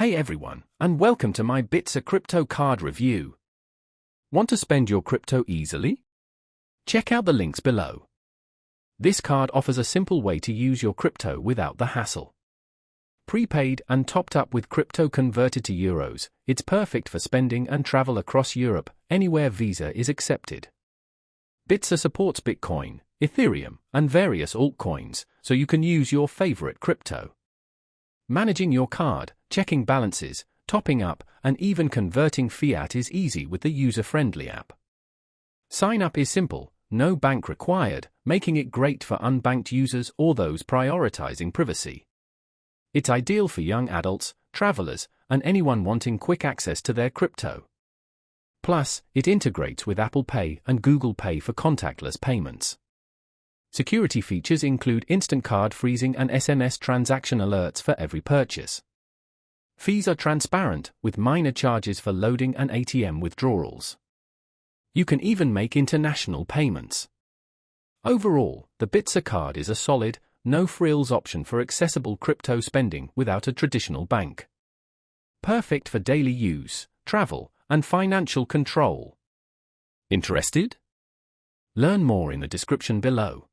Hey everyone, and welcome to my Bitsa crypto card review. Want to spend your crypto easily? Check out the links below. This card offers a simple way to use your crypto without the hassle. Prepaid and topped up with crypto converted to euros, it's perfect for spending and travel across Europe, anywhere Visa is accepted. Bitsa supports Bitcoin, Ethereum, and various altcoins, so you can use your favorite crypto. Managing your card, checking balances, topping up, and even converting fiat is easy with the user-friendly app. Sign up is simple, no bank required, making it great for unbanked users or those prioritizing privacy. It's ideal for young adults, travelers, and anyone wanting quick access to their crypto. Plus, it integrates with Apple Pay and Google Pay for contactless payments. Security features include instant card freezing and SMS transaction alerts for every purchase. Fees are transparent, with minor charges for loading and ATM withdrawals. You can even make international payments. Overall, the Bitsa card is a solid, no-frills option for accessible crypto spending without a traditional bank. Perfect for daily use, travel, and financial control. Interested? Learn more in the description below.